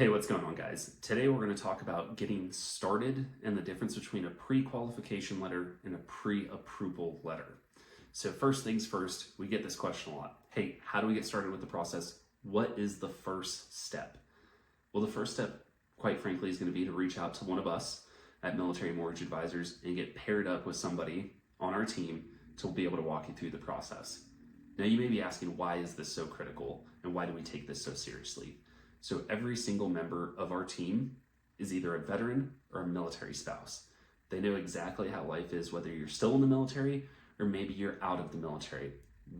Hey, what's going on, guys? Today we're going to talk about getting started and the difference between a pre-qualification letter and a pre-approval letter. So first things first, we get this question a lot. Hey, how do we get started with the process? What is the first step? Well, the first step, quite frankly, is going to be to reach out to one of us at Military Mortgage Advisors and get paired up with somebody on our team to be able to walk you through the process. Now, you may be asking, why is this so critical and why do we take this so seriously? So every single member of our team is either a veteran or a military spouse. They know exactly how life is, whether you're still in the military or maybe you're out of the military.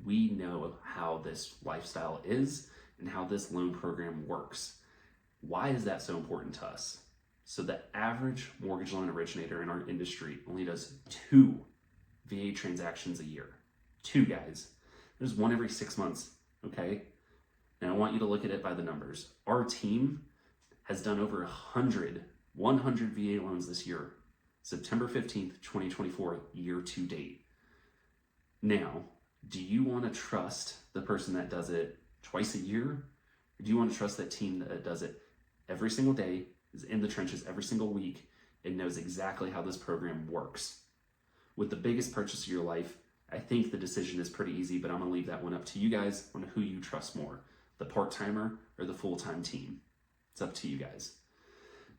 We know how this lifestyle is and how this loan program works. Why is that so important to us? So the average mortgage loan originator in our industry only does 2 VA transactions a year. 2 guys. There's one every 6 months, okay? Now I want you to look at it by the numbers. Our team has done over 100 VA loans this year, September 15th, 2024, year to date. Now, do you want to trust the person that does it twice a year? Or do you want to trust that team that does it every single day, is in the trenches every single week, and knows exactly how this program works? With the biggest purchase of your life, I think the decision is pretty easy, but I'm going to leave that one up to you guys on who you trust more, the part-timer or the full-time team. It's up to you guys.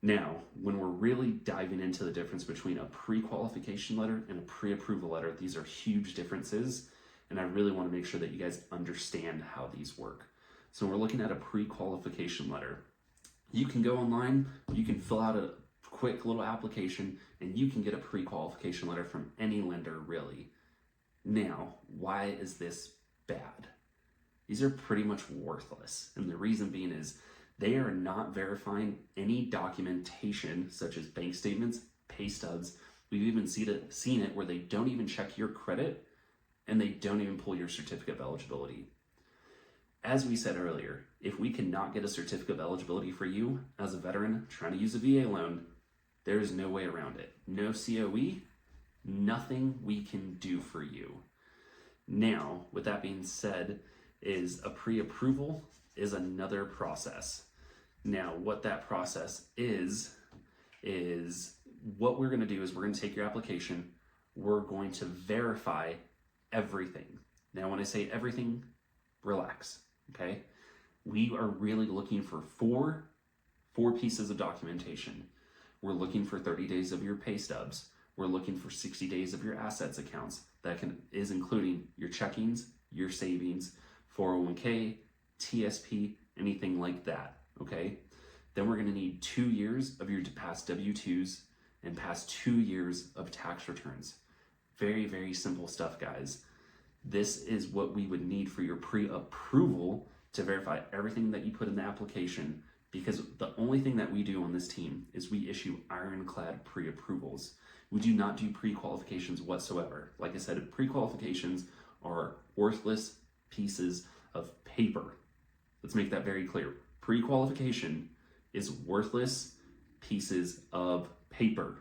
Now, when we're really diving into the difference between a pre-qualification letter and a pre-approval letter, these are huge differences, and I really want to make sure that you guys understand how these work. So we're looking at a pre-qualification letter. You can go online, you can fill out a quick little application, and you can get a pre-qualification letter from any lender, really. Now, why is this bad? These are pretty much worthless. And the reason being is they are not verifying any documentation such as bank statements, pay stubs. We've even seen it where they don't even check your credit and they don't even pull your certificate of eligibility. As we said earlier, if we cannot get a certificate of eligibility for you as a veteran trying to use a VA loan, there is no way around it. No COE, nothing we can do for you. Now, with that being said, is a pre-approval is another process. Now, what that process is what we're going to do is we're going to take your application, we're going to verify everything. Now, when I say everything, relax, okay? We are really looking for four pieces of documentation. We're looking for 30 days of your pay stubs. We're looking for 60 days of your assets accounts. That is including your checkings, your savings, 401k, TSP, anything like that, okay? Then we're gonna need 2 years of your past W-2s and past 2 years of tax returns. Very, very simple stuff, guys. This is what we would need for your pre-approval to verify everything that you put in the application, because the only thing that we do on this team is we issue ironclad pre-approvals. We do not do pre-qualifications whatsoever. Like I said, pre-qualifications are worthless pieces of paper. Let's make that very clear. Pre-qualification is worthless pieces of paper.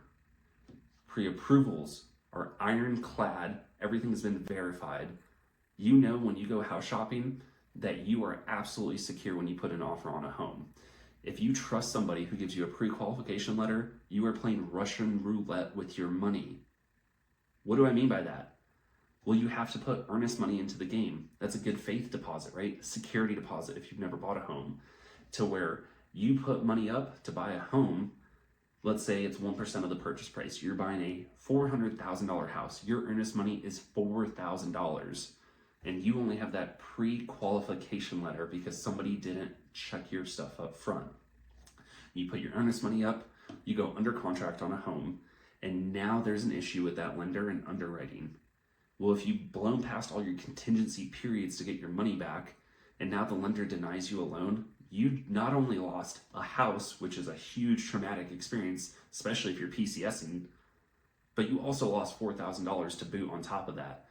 Pre-approvals are ironclad. Everything has been verified. You know when you go house shopping that you are absolutely secure when you put an offer on a home. If you trust somebody who gives you a pre-qualification letter, you are playing Russian roulette with your money. What do I mean by that? Well, you have to put earnest money into the game. That's a good faith deposit, right? Security deposit if you've never bought a home. To where you put money up to buy a home, let's say it's 1% of the purchase price. You're buying a $400,000 house. Your earnest money is $4,000. And you only have that pre-qualification letter because somebody didn't check your stuff up front. You put your earnest money up, you go under contract on a home, and now there's an issue with that lender and underwriting. Well, if you've blown past all your contingency periods to get your money back, and now the lender denies you a loan, you not only lost a house, which is a huge traumatic experience, especially if you're PCSing, but you also lost $4,000 to boot on top of that.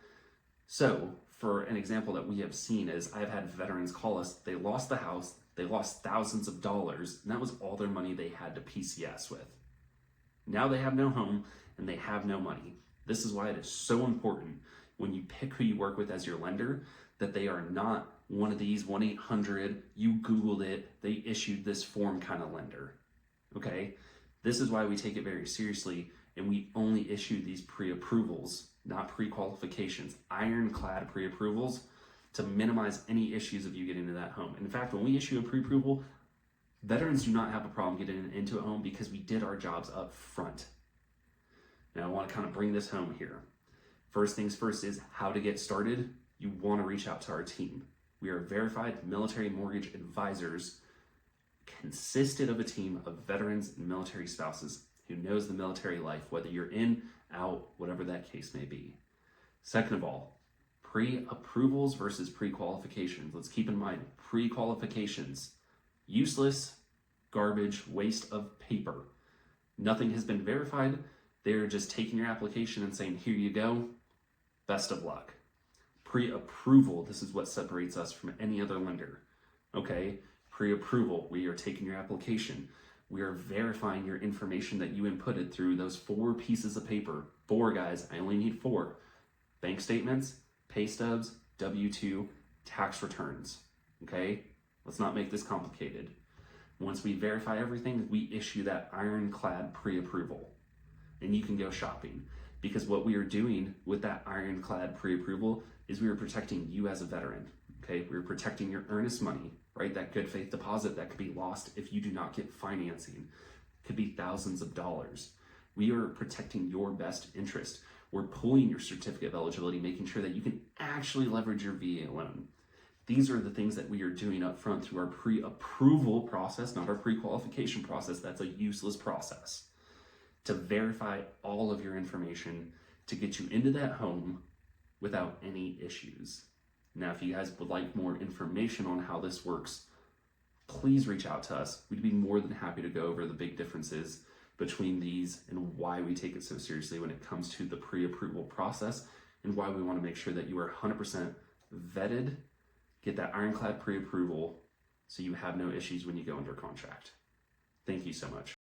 So, for an example that we have seen is I've had veterans call us, they lost the house, they lost thousands of dollars, and that was all their money they had to PCS with. Now they have no home and they have no money. This is why it is so important when you pick who you work with as your lender that they are not one of these 1-800, you Googled it, they issued this form kind of lender. Okay? This is why we take it very seriously, and we only issue these pre-approvals, not pre-qualifications, ironclad pre-approvals, to minimize any issues of you getting into that home. And in fact, when we issue a pre-approval, veterans do not have a problem getting into a home because we did our jobs up front. Now I want to kind of bring this home here. First things first is how to get started. You want to reach out to our team. We are verified military mortgage advisors, consisted of a team of veterans and military spouses who knows the military life, whether you're in, out, whatever that case may be. Second of all, pre-approvals versus pre-qualifications. Let's keep in mind, pre-qualifications, useless, garbage, waste of paper. Nothing has been verified. They're just taking your application and saying, here you go, best of luck. Pre-approval, this is what separates us from any other lender. Okay, pre-approval, we are taking your application. We are verifying your information that you inputted through those 4 pieces of paper. 4, guys, I only need 4. Bank statements, pay stubs, W-2, tax returns. Okay, let's not make this complicated. Once we verify everything, we issue that ironclad pre-approval. And you can go shopping. Because what we are doing with that ironclad pre-approval is we are protecting you as a veteran. Okay, we're protecting your earnest money, right? That good faith deposit that could be lost if you do not get financing. It could be thousands of dollars. We are protecting your best interest. We're pulling your certificate of eligibility, making sure that you can actually leverage your VA loan. These are the things that we are doing up front through our pre-approval process, not our pre-qualification process. That's a useless process. To verify all of your information to get you into that home without any issues. Now, if you guys would like more information on how this works, please reach out to us. We'd be more than happy to go over the big differences between these and why we take it so seriously when it comes to the pre-approval process and why we want to make sure that you are 100% vetted, get that ironclad pre-approval so you have no issues when you go under contract. Thank you so much.